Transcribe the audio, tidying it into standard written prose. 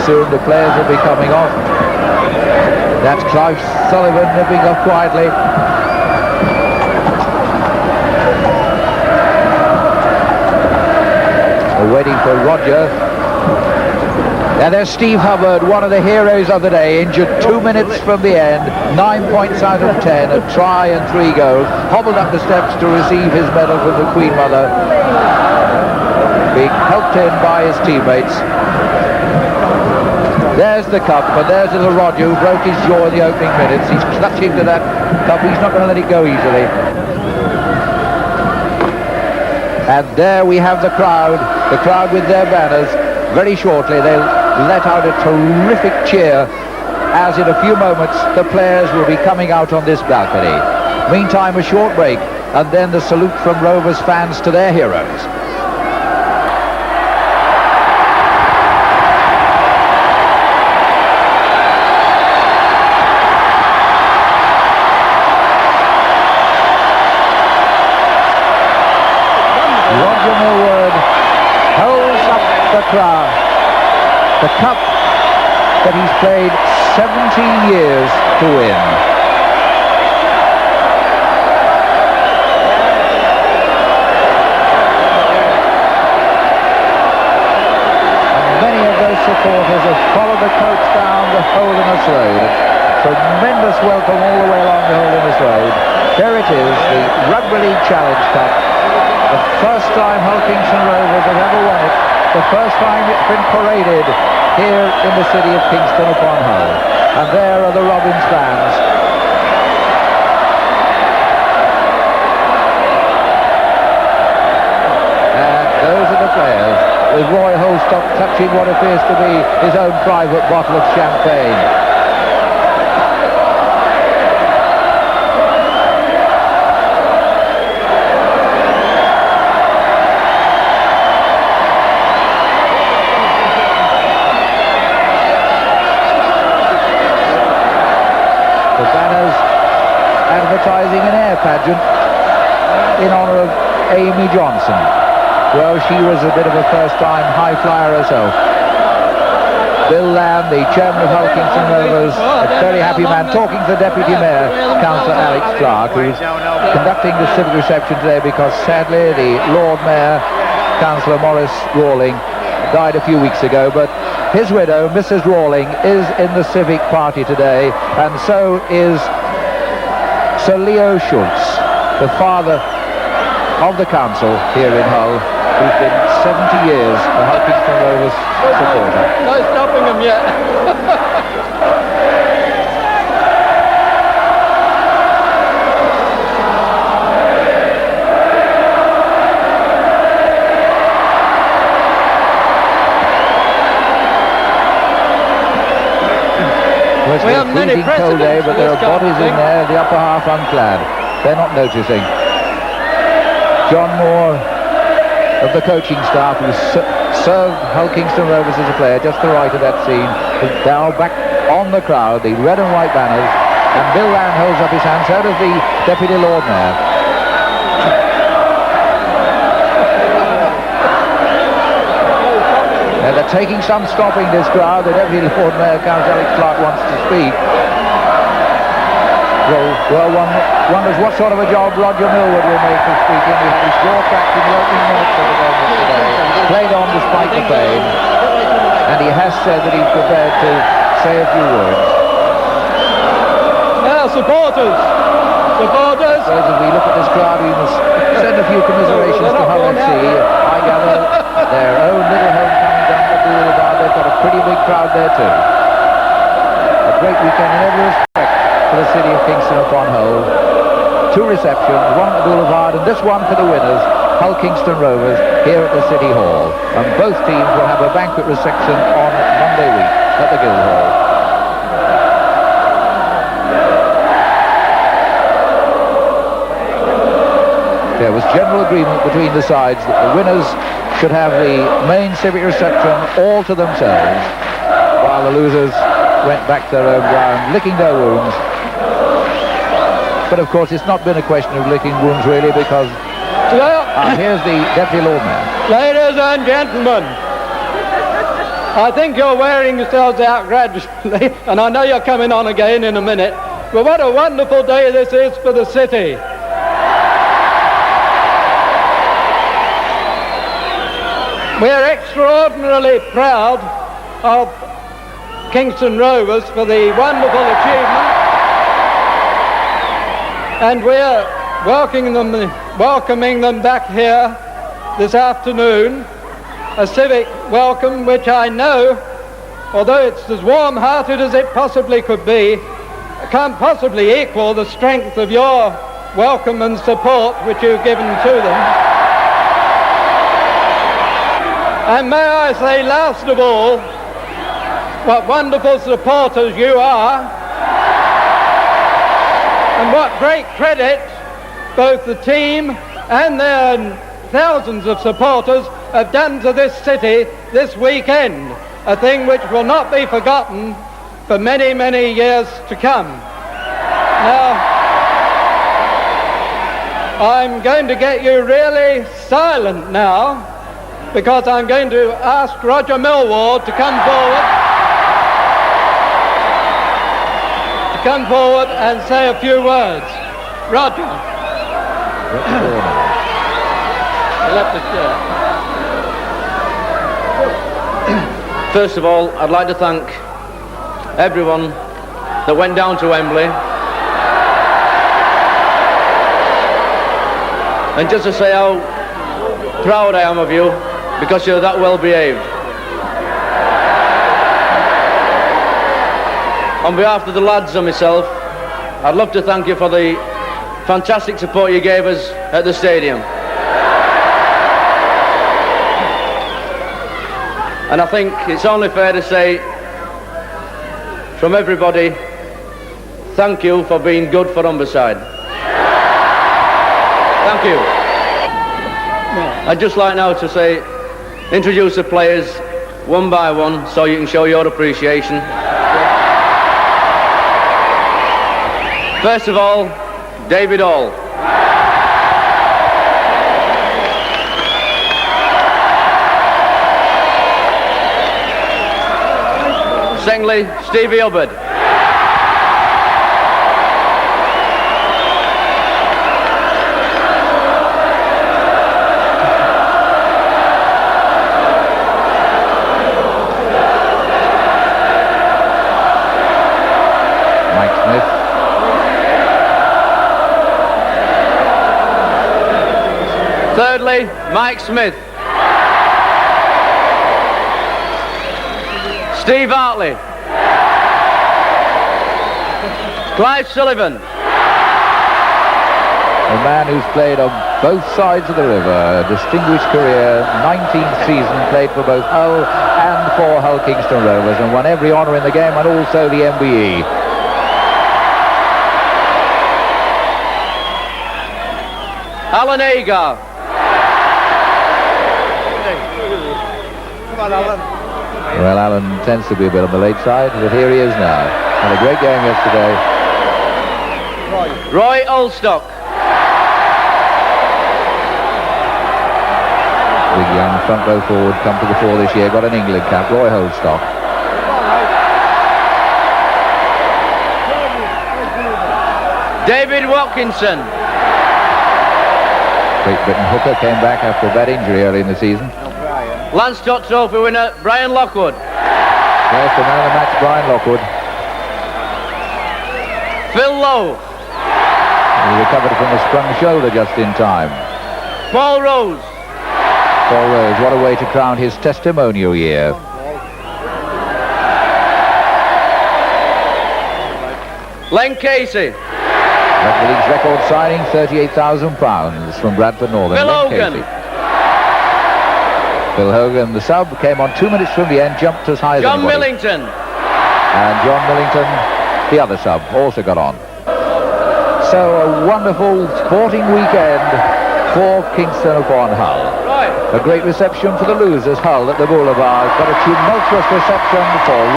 soon the players will be coming off. That's Clive Sullivan nipping off quietly. We're waiting for Roger. And there's Steve Hubbard, one of the heroes of the day, injured 2 minutes from the end, 9 points out of 10, a try and 3 goals, hobbled up the steps to receive his medal from the Queen Mother, being helped in by his teammates. There's the cup, but there's little Roger, who broke his jaw in the opening minutes. He's clutching to that cup, he's not going to let it go easily. And there we have the crowd with their banners. Very shortly they'll let out a terrific cheer as in a few moments the players will be coming out on this balcony. Meantime, a short break and then the salute from Rovers fans to their heroes. The cup that he's played 17 years to win. And many of those supporters have followed the coach down the Holderness Road. Tremendous welcome all the way along the Holderness Road. There it is, the Rugby League Challenge Cup. The first time Hull Kingston Rovers have ever won it. The first time it's been paraded here in the city of Kingston upon Hull. And there are the Robins fans. And those are the players, with Roy Holstock touching what appears to be his own private bottle of champagne. Advertising an air pageant in honour of Amy Johnson. Well, she was a bit of a first-time high flyer herself. Bill Lamb, the chairman of Hull Kingston Rovers, a very happy man, talking to the Deputy Mayor, Councillor Alex Clark, who's conducting the civic reception today because sadly the Lord Mayor, Councillor Maurice Rawling, died a few weeks ago, but his widow, Mrs. Rawling, is in the civic party today, and so is Sir Leo Schultz, the father of the council here in Hull, who's been 70 years a Hull Kingston Rovers supporter. No stopping him yet. We have many cold day, but there are bodies in there, the upper half unclad. They're not noticing. John Moore of the coaching staff, who served Hull Kingston Rovers as a player, just to the right of that scene, is now back on the crowd, the red and white banners, and Bill Land holds up his hand, so does the Deputy Lord Mayor. They're taking some stopping, this crowd. The Deputy Lord Mayor, Councillor Alex Clark, wants to speak. Well, one wonders what sort of a job Roger Millward will make of speaking. He had his jaw cracked in the opening minutes of the game today. Played on despite the pain. And he has said that he's prepared to say a few words. Now, supporters! Supporters! So as we look at this crowd, we must send a few commiserations to Hull FC. I gather their own little homecoming down the boulevard. They've got a pretty big crowd there too. A great weekend in every respect for the city of Kingston upon Hull. 2 receptions, one at the boulevard and this one for the winners, Hull Kingston Rovers, here at the City Hall. And both teams will have a banquet reception on Monday week at the Guildhall. There was general agreement between the sides that the winners should have the main civic reception all to themselves, while the losers went back to their own ground, licking their wounds. But of course it's not been a question of licking wounds really, because here's the Deputy Lord Mayor. Ladies and gentlemen, I think you're wearing yourselves out gradually, and I know you're coming on again in a minute, but what a wonderful day this is for the city. We're extraordinarily proud of Kingston Rovers for the wonderful achievement, and we're welcoming them back here this afternoon, a civic welcome which I know, although it's as warm-hearted as it possibly could be, can't possibly equal the strength of your welcome and support which you've given to them. And may I say, last of all, what wonderful supporters you are, and what great credit both the team and their thousands of supporters have done to this city this weekend, a thing which will not be forgotten for many, many years to come. Now, I'm going to get you really silent now, because I'm going to ask Roger Millward to come forward and say a few words. Roger. He left the chair. First of all, I'd like to thank everyone that went down to Wembley, and just to say how proud I am of you, because you're that well behaved. On behalf of the lads and myself, I'd love to thank you for the fantastic support you gave us at the stadium. And I think it's only fair to say, from everybody, thank you for being good for Humberside. Thank you. I'd just like now to say, introduce the players one by one so you can show your appreciation. First of all, David Hall. Secondly, Stevie Hubbard. Thirdly, Mike Smith. Steve Hartley. Clive Sullivan. A man who's played on both sides of the river, a distinguished career, 19th season, played for both Hull and for Hull Kingston Rovers, and won every honour in the game and also the MBE. Alan Agar. Well, Alan tends to be a bit on the late side, but here he is now. Had a great game yesterday. Roy Olstock. Big young front row forward, come to the fore this year, got an England cap, Roy Holstock. David Watkinson. Great Britain hooker came back after a bad injury early in the season. Lansdott Trophy winner, Brian Lockwood. Yes, the man of the match, Brian Lockwood. Phil Lowe. He recovered from a sprung shoulder just in time. Paul Rose. Paul Rose, what a way to crown his testimonial year. Len Casey. Rugby League's record signing, £38,000 from Bradford Northern. Phil Len Hogan. Casey. Phil Hogan, the sub, came on 2 minutes from the end, jumped as high as John anybody. Millington. And John Millington, the other sub, also got on. So a wonderful sporting weekend for Kingston upon Hull. Right. A great reception for the losers, Hull, at the Boulevard, but a tumultuous reception for